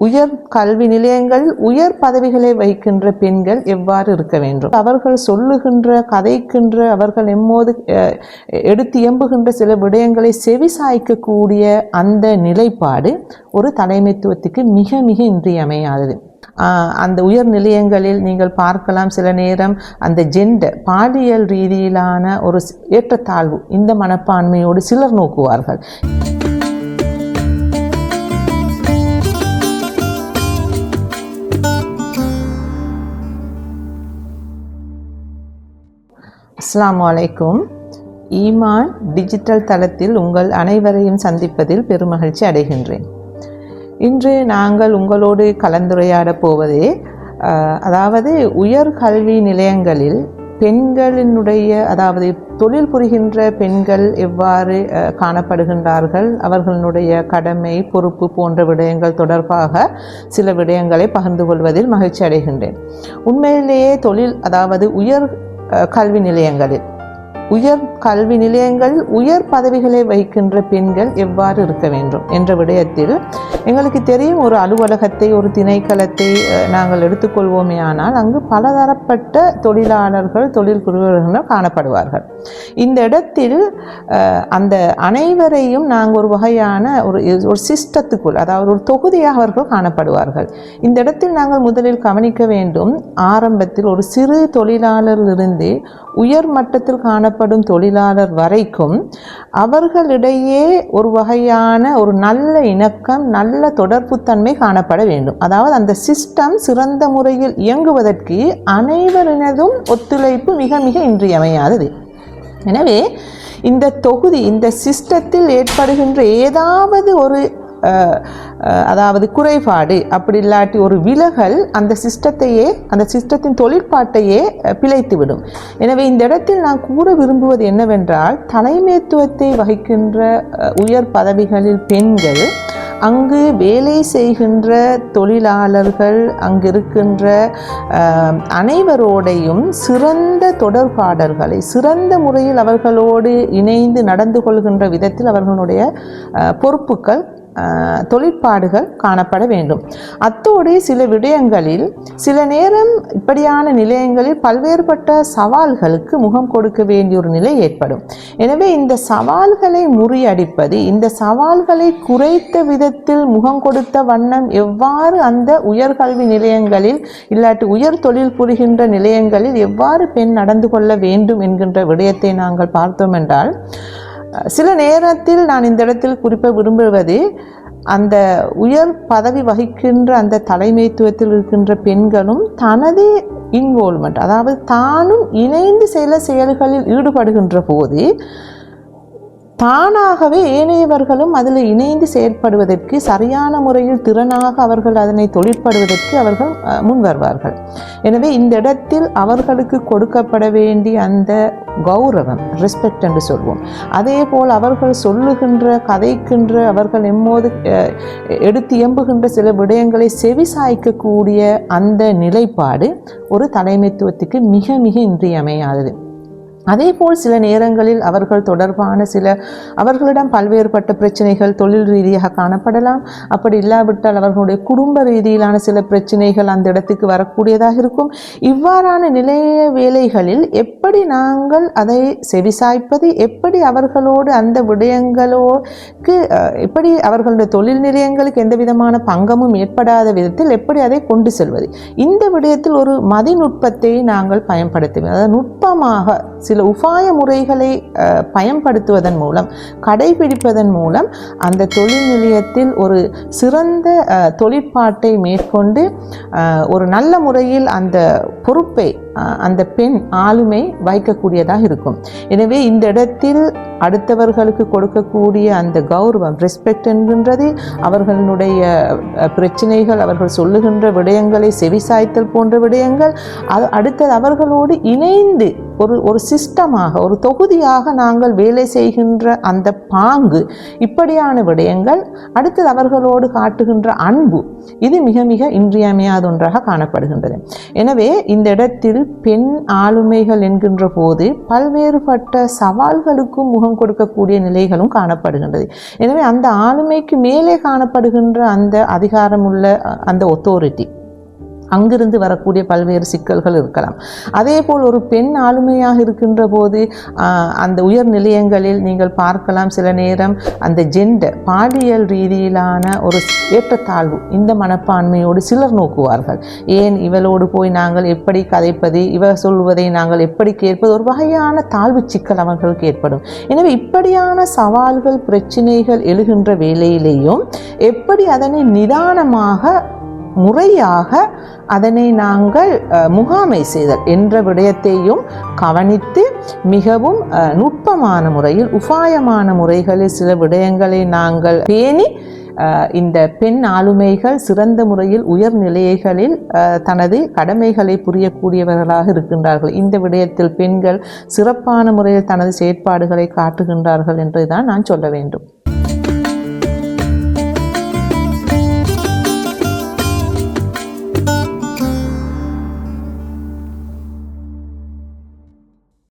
உயர் கல்வி நிலையங்கள் உயர் பதவிகளை வகிக்கின்ற பெண்கள் எவ்வாறு இருக்க வேண்டும், அவர்கள் சொல்லுகின்ற கதைக்கின்ற அவர்கள் எம்மோது எடுத்து எம்புகின்ற சில விடயங்களை செவிசாய்க்கக்கூடிய அந்த நிலைப்பாடு ஒரு தலைமைத்துவத்துக்கு மிக மிக இன்றியமையாதது. அந்த உயர் நிலையங்களில் நீங்கள் பார்க்கலாம், சில நேரம் அந்த ஜெண்டர் பாலியல் ரீதியிலான ஒரு ஏற்றத்தாழ்வு இந்த மனப்பான்மையோடு சிலர் நோக்குவார்கள். அஸ்ஸலாமு அலைக்கும். ஈமான் டிஜிட்டல் தளத்தில் உங்கள் அனைவரையும் சந்திப்பதில் பெருமகிழ்ச்சி அடைகின்றேன். இன்று நாங்கள் உங்களோடு கலந்துரையாட போவதே அதாவது உயர் கல்வி நிலையங்களில் பெண்களினுடைய அதாவது தொழில் புரிகின்ற பெண்கள் எவ்வாறு காணப்படுகின்றார்கள், அவர்களுடைய கடமை பொறுப்பு போன்ற விடயங்கள் தொடர்பாக சில விடயங்களை பகிர்ந்து கொள்வதில் மகிழ்ச்சி அடைகின்றேன். உண்மையிலேயே தொழில் அதாவது உயர் கல்வி நிலையங்கள் உயர் பதவிகளை வகிக்கின்ற பெண்கள் எவ்வாறு இருக்க வேண்டும் என்ற விடயத்தில் எங்களுக்கு தெரியும். ஒரு அலுவலகத்தை ஒரு திணைக்களத்தை நாங்கள் எடுத்துக்கொள்வோமே ஆனால் அங்கு பலதரப்பட்ட தொழிலாளர்கள் தொழில் புரிபவர்கள் காணப்படுவார்கள். இந்த இடத்தில் அந்த அனைவரையும் நாங்கள் ஒரு வகையான ஒரு சிஸ்டத்துக்குள் அதாவது ஒரு தொகுதியாக அவர்கள் காணப்படுவார்கள். இந்த இடத்தில் நாங்கள் முதலில் கவனிக்க வேண்டும், ஆரம்பத்தில் ஒரு சிறு தொழிலாளரிலிருந்து உயர் மட்டத்தில் காணப்படும் தொழிலாளர் வரைக்கும் அவர்களிடையே ஒரு வகையான ஒரு நல்ல இணக்கம் நல்ல தொடர்புத்தன்மை காணப்பட வேண்டும். அதாவது அந்த சிஸ்டம் சிறந்த முறையில் இயங்குவதற்கு அனைவரினதும் ஒத்துழைப்பு மிக மிக இன்றியமையாதது. எனவே இந்த தொகுதி இந்த சிஸ்டத்தில் ஏற்படுகின்ற ஏதாவது ஒரு அதாவது குறைபாடு அப்படி இல்லாட்டி ஒரு விலகல் அந்த சிஸ்டத்தின் தொழிற்பாட்டையே பிழைத்துவிடும். எனவே இந்த இடத்தில் நான் கூற விரும்புவது என்னவென்றால், தலைமைத்துவத்தை வகிக்கின்ற உயர் பதவிகளில் பெண்கள், அங்கு வேலை செய்கின்ற தொழிலாளர்கள், அங்கிருக்கின்ற அனைவரோடையும் சிறந்த தொடர்பாடல்களை சிறந்த முறையில் அவர்களோடு இணைந்து நடந்து கொள்கின்ற விதத்தில் அவர்களுடைய பொறுப்புகள் தொழிற்பாடுகள் காணப்பட வேண்டும். அத்தோடு சில விடயங்களில் சில நேரம் இப்படியான நிலையங்களில் பல்வேறுபட்ட சவால்களுக்கு முகம் கொடுக்க வேண்டிய ஒரு நிலை ஏற்படும். எனவே இந்த சவால்களை முறியடிப்பது, இந்த சவால்களை குறைத்த விதத்தில் முகம் கொடுத்த வண்ணம் எவ்வாறு அந்த உயர்கல்வி நிலையங்களில் இல்லாட்டி உயர் தொழில் புரிகின்ற நிலையங்களில் எவ்வாறு பெண் நடந்து கொள்ள வேண்டும் என்கின்ற விடயத்தை நாங்கள் பார்த்தோம் என்றால், சில நேரத்தில் நான் இந்த இடத்தில் குறிப்பிட விரும்புவது, அந்த உயர் பதவி வகிக்கின்ற அந்த தலைமைத்துவத்தில் இருக்கின்ற பெண்களும் தனது இன்வால்மெண்ட் அதாவது தானும் இணைந்து சில செயல்களில் ஈடுபடுகின்ற போது தானாகவே ஏனையவர்களும் அதில் இணைந்து செயற்படுவதற்கு சரியான முறையில் திறனாக அவர்கள் அதனை தொழிற்படுவதற்கு அவர்கள் முன் வருவார்கள். எனவே இந்த இடத்தில் அவர்களுக்கு கொடுக்கப்பட வேண்டிய அந்த கௌரவம், ரெஸ்பெக்ட் என்று சொல்வோம். அதே போல் அவர்கள் சொல்லுகின்ற கதைக்கின்ற அவர்கள் எம்மோது எடுத்து எம்புகின்ற சில விடயங்களை செவிசாய்க்கக்கூடிய அந்த நிலைப்பாடு ஒரு தலைமைத்துவத்துக்கு மிக மிக இன்றியமையாதது. அதே போல் சில நேரங்களில் அவர்கள் தொடர்பான அவர்களிடம் பல்வேறுபட்ட பிரச்சனைகள் தொழில் ரீதியாக காணப்படலாம். அப்படி இல்லாவிட்டால் அவர்களுடைய குடும்ப ரீதியிலான சில பிரச்சனைகள் அந்த இடத்துக்கு வரக்கூடியதாக இருக்கும். இவ்வாறான நிலைய வேலைகளில் எப்படி நாங்கள் அதை செவிசாய்ப்பது, எப்படி அவர்களோடு அந்த விடயங்களோடு எப்படி அவர்களுடைய தொழில் நிலையங்களுக்கு எந்த விதமான பங்கமும் ஏற்படாத விதத்தில் எப்படி அதை கொண்டு செல்வது, இந்த விடயத்தில் ஒரு மதிநுட்பத்தை நாங்கள் பயன்படுத்துவோம். அதாவது நுட்பமாக சில உபாய முறைகளை பயன்படுத்துவதன் மூலம் கடைபிடிப்பதன் மூலம் அந்த தொழில் நிலையத்தில் ஒரு சிறந்த தொழிற்பாட்டை மேற்கொண்டு ஒரு நல்ல முறையில் அந்த பொறுப்பை அந்த பெண் ஆளுமை வைக்கக்கூடியதாக இருக்கும். எனவே இந்த இடத்தில் அடுத்தவர்களுக்கு கொடுக்கக்கூடிய அந்த கௌரவம், ரெஸ்பெக்ட் என்கின்றது அவர்களுடைய பிரச்சனைகள், அவர்கள் சொல்லுகின்ற விடயங்களை செவிசாய்த்தல் போன்ற விடயங்கள், அடுத்தது அவர்களோடு இணைந்து ஒரு சிஸ்டமாக ஒரு தொகுதியாக நாங்கள் வேலை செய்கின்ற அந்த பாங்கு, இப்படியான விடயங்கள், அடுத்தது அவர்களோடு காட்டுகின்ற அன்பு, இது மிக மிக இன்றியமையாத ஒன்றாக காணப்படுகின்றது. எனவே இந்த இடத்தில் விடயத்தில் பெண் ஆளுமைகள் என்கின்ற போது பல்வேறுபட்ட சவால்களுக்கும் முகம் கொடுக்கக்கூடிய நிலைகளும் காணப்படுகின்றது. எனவே அந்த ஆளுமைக்கு மேலே காணப்படுகின்ற அந்த அதிகாரமுள்ள அந்த ஒத்தோரிட்டி, அங்கிருந்து வரக்கூடிய பல்வேறு சிக்கல்கள் இருக்கலாம். அதே போல் ஒரு பெண் ஆளுமையாக இருக்கின்ற போது அந்த உயர் நிலையங்களில் நீங்கள் பார்க்கலாம், சில நேரம் அந்த ஜெண்டர் பாலியல் ரீதியிலான ஒரு ஏற்றத்தாழ்வு, இந்த மனப்பான்மையோடு சிலர் நோக்குவார்கள். ஏன் இவளோடு போய் நாங்கள் எப்படி கதைப்பது, இவர் சொல்வதை நாங்கள் எப்படி கேட்பது, ஒரு வகையான தாழ்வு சிக்கல் அவர்களுக்கு ஏற்படும். எனவே இப்படியான சவால்கள் பிரச்சினைகள் எழுகின்ற வேளையிலேயும் எப்படி அதனை நிதானமாக முறையாக அதனை நாங்கள் முகாமை செய்தல் என்ற விடயத்தையும் கவனித்து மிகவும் நுட்பமான முறையில், உபாயமான முறைகளில் சில விடயங்களை நாங்கள் பேணி இந்த பெண் ஆளுமைகள் சிறந்த முறையில் உயர் நிலைகளில் தனது கடமைகளை புரியக்கூடியவர்களாக இருக்கின்றார்கள். இந்த விடயத்தில் பெண்கள் சிறப்பான முறையில் தனது செயற்பாடுகளை காட்டுகின்றார்கள் என்றுதான் நான் சொல்ல வேண்டும்.